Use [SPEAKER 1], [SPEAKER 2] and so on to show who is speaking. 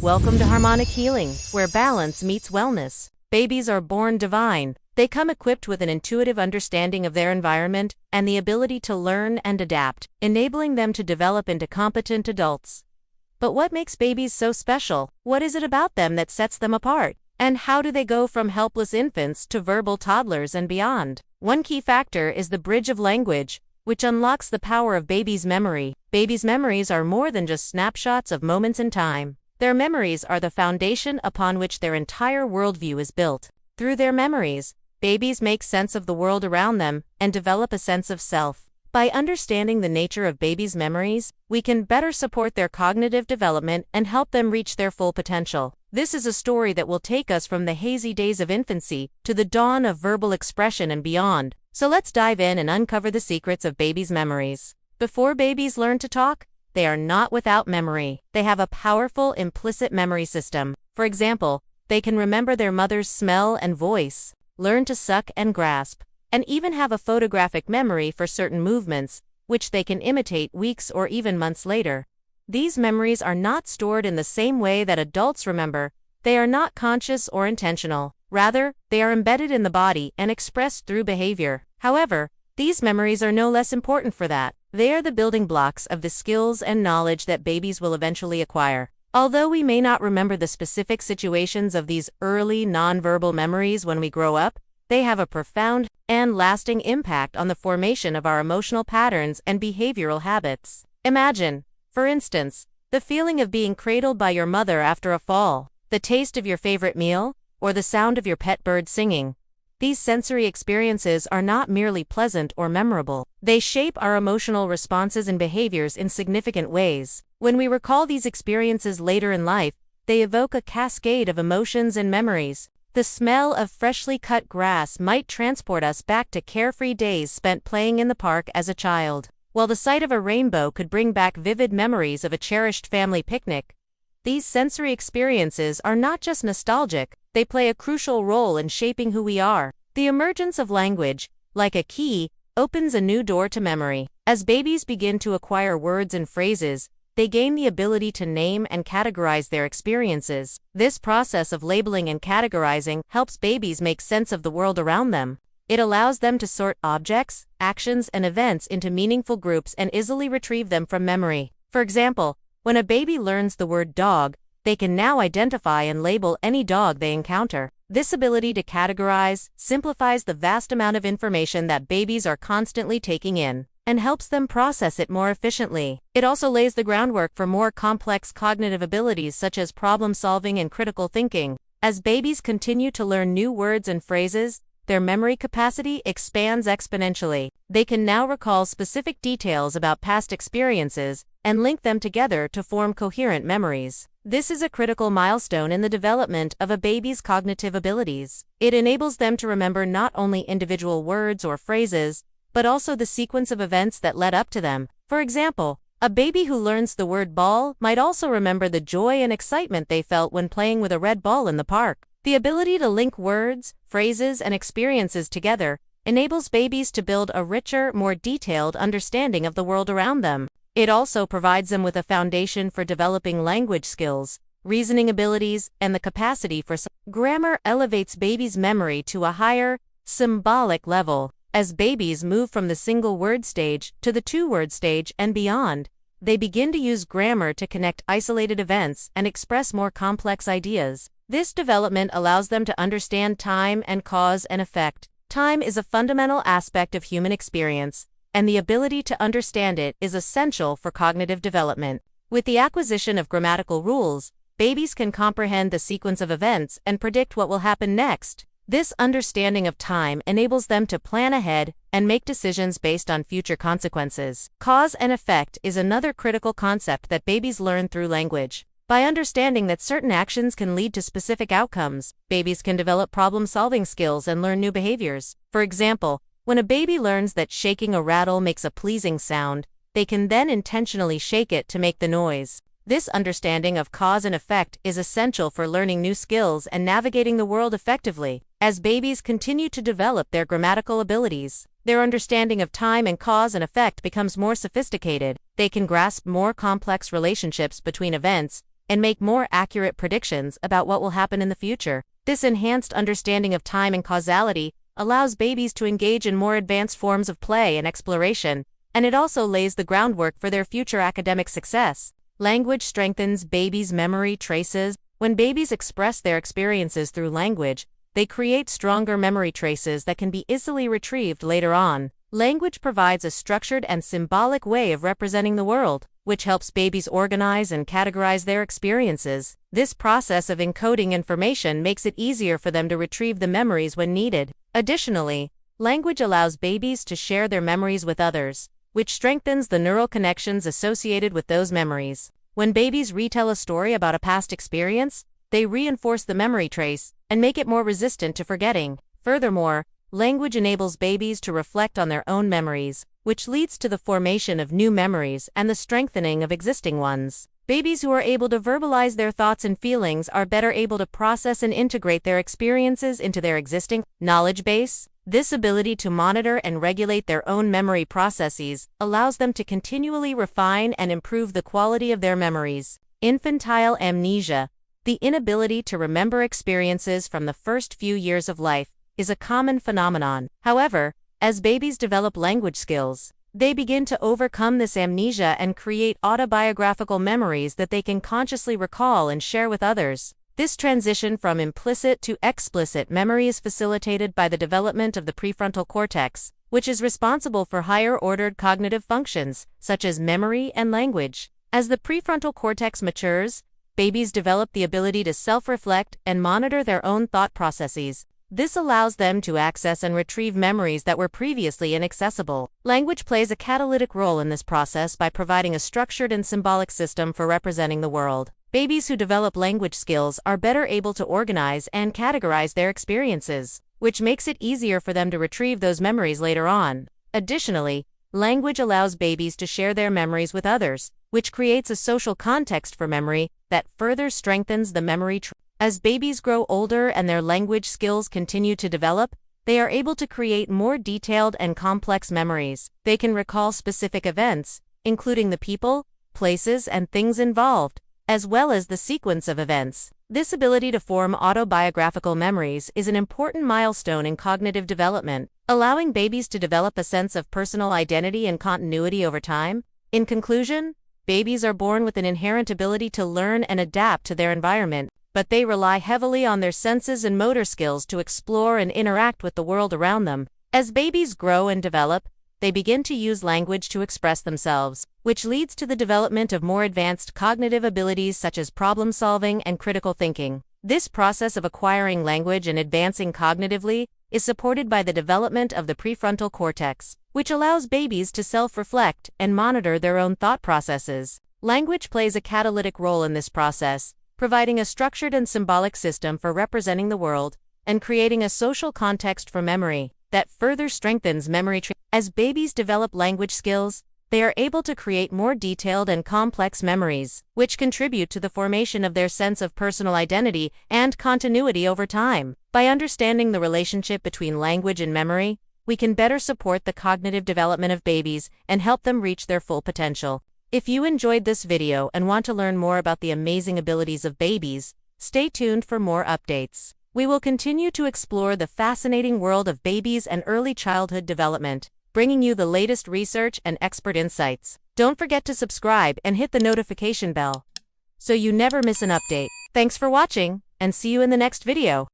[SPEAKER 1] Welcome to Harmonic Healing, where balance meets wellness. Babies are born divine. They come equipped with an intuitive understanding of their environment and the ability to learn and adapt, enabling them to develop into competent adults. But what makes babies so special? What is it about them that sets them apart? And how do they go from helpless infants to verbal toddlers and beyond? One key factor is the bridge of language, which unlocks the power of babies' memory. Babies' memories are more than just snapshots of moments in time. Their memories are the foundation upon which their entire worldview is built. Through their memories, babies make sense of the world around them and develop a sense of self. By understanding the nature of babies' memories, we can better support their cognitive development and help them reach their full potential. This is a story that will take us from the hazy days of infancy to the dawn of verbal expression and beyond. So let's dive in and uncover the secrets of babies' memories. Before babies learn to talk, they are not without memory. They have a powerful implicit memory system. For example, they can remember their mother's smell and voice, learn to suck and grasp, and even have a photographic memory for certain movements, which they can imitate weeks or even months later. These memories are not stored in the same way that adults remember. They are not conscious or intentional. Rather, they are embedded in the body and expressed through behavior. However, these memories are no less important for that. They are the building blocks of the skills and knowledge that babies will eventually acquire. Although we may not remember the specific situations of these early nonverbal memories when we grow up, they have a profound and lasting impact on the formation of our emotional patterns and behavioral habits. Imagine, for instance, the feeling of being cradled by your mother after a fall, the taste of your favorite meal, or the sound of your pet bird singing. These sensory experiences are not merely pleasant or memorable. They shape our emotional responses and behaviors in significant ways. When we recall these experiences later in life, they evoke a cascade of emotions and memories. The smell of freshly cut grass might transport us back to carefree days spent playing in the park as a child, while the sight of a rainbow could bring back vivid memories of a cherished family picnic. These sensory experiences are not just nostalgic, they play a crucial role in shaping who we are. The emergence of language, like a key, opens a new door to memory. As babies begin to acquire words and phrases, they gain the ability to name and categorize their experiences. This process of labeling and categorizing helps babies make sense of the world around them. It allows them to sort objects, actions, and events into meaningful groups and easily retrieve them from memory. For example, when a baby learns the word dog, they can now identify and label any dog they encounter. This ability to categorize simplifies the vast amount of information that babies are constantly taking in, and helps them process it more efficiently. It also lays the groundwork for more complex cognitive abilities such as problem solving and critical thinking. As babies continue to learn new words and phrases, their memory capacity expands exponentially. They can now recall specific details about past experiences and link them together to form coherent memories. This is a critical milestone in the development of a baby's cognitive abilities. It enables them to remember not only individual words or phrases, but also the sequence of events that led up to them. For example, a baby who learns the word ball might also remember the joy and excitement they felt when playing with a red ball in the park. The ability to link words, phrases, and experiences together enables babies to build a richer, more detailed understanding of the world around them. It also provides them with a foundation for developing language skills, reasoning abilities, and the capacity for grammar elevates babies' memory to a higher, symbolic level. As babies move from the single-word stage to the two-word stage and beyond, they begin to use grammar to connect isolated events and express more complex ideas. This development allows them to understand time and cause and effect. Time is a fundamental aspect of human experience, and the ability to understand it is essential for cognitive development. With the acquisition of grammatical rules, babies can comprehend the sequence of events and predict what will happen next. This understanding of time enables them to plan ahead and make decisions based on future consequences. Cause and effect is another critical concept that babies learn through language. By understanding that certain actions can lead to specific outcomes, babies can develop problem-solving skills and learn new behaviors. For example, when a baby learns that shaking a rattle makes a pleasing sound, they can then intentionally shake it to make the noise. This understanding of cause and effect is essential for learning new skills and navigating the world effectively. As babies continue to develop their grammatical abilities, their understanding of time and cause and effect becomes more sophisticated. They can grasp more complex relationships between events, and make more accurate predictions about what will happen in the future. This enhanced understanding of time and causality allows babies to engage in more advanced forms of play and exploration, and it also lays the groundwork for their future academic success. Language strengthens babies' memory traces. When babies express their experiences through language, they create stronger memory traces that can be easily retrieved later on. Language provides a structured and symbolic way of representing the world, which helps babies organize and categorize their experiences. This process of encoding information makes it easier for them to retrieve the memories when needed. Additionally, language allows babies to share their memories with others, which strengthens the neural connections associated with those memories. When babies retell a story about a past experience, they reinforce the memory trace and make it more resistant to forgetting. Furthermore, language enables babies to reflect on their own memories, which leads to the formation of new memories and the strengthening of existing ones. Babies who are able to verbalize their thoughts and feelings are better able to process and integrate their experiences into their existing knowledge base. This ability to monitor and regulate their own memory processes allows them to continually refine and improve the quality of their memories. Infantile amnesia, the inability to remember experiences from the first few years of life, is a common phenomenon. However, as babies develop language skills, they begin to overcome this amnesia and create autobiographical memories that they can consciously recall and share with others. This transition from implicit to explicit memory is facilitated by the development of the prefrontal cortex, which is responsible for higher-ordered cognitive functions, such as memory and language. As the prefrontal cortex matures, babies develop the ability to self-reflect and monitor their own thought processes. This allows them to access and retrieve memories that were previously inaccessible. Language plays a catalytic role in this process by providing a structured and symbolic system for representing the world. Babies who develop language skills are better able to organize and categorize their experiences, which makes it easier for them to retrieve those memories later on. Additionally, language allows babies to share their memories with others, which creates a social context for memory that further strengthens the memory trace. As babies grow older and their language skills continue to develop, they are able to create more detailed and complex memories. They can recall specific events, including the people, places, and things involved, as well as the sequence of events. This ability to form autobiographical memories is an important milestone in cognitive development, allowing babies to develop a sense of personal identity and continuity over time. In conclusion, babies are born with an inherent ability to learn and adapt to their environment, but they rely heavily on their senses and motor skills to explore and interact with the world around them. As babies grow and develop, they begin to use language to express themselves, which leads to the development of more advanced cognitive abilities such as problem solving and critical thinking. This process of acquiring language and advancing cognitively is supported by the development of the prefrontal cortex, which allows babies to self-reflect and monitor their own thought processes. Language plays a catalytic role in this process, providing a structured and symbolic system for representing the world and creating a social context for memory that further strengthens memory. As babies develop language skills, they are able to create more detailed and complex memories, which contribute to the formation of their sense of personal identity and continuity over time. By understanding the relationship between language and memory, we can better support the cognitive development of babies and help them reach their full potential. If you enjoyed this video and want to learn more about the amazing abilities of babies, stay tuned for more updates. We will continue to explore the fascinating world of babies and early childhood development, bringing you the latest research and expert insights. Don't forget to subscribe and hit the notification bell so you never miss an update. Thanks for watching, and see you in the next video.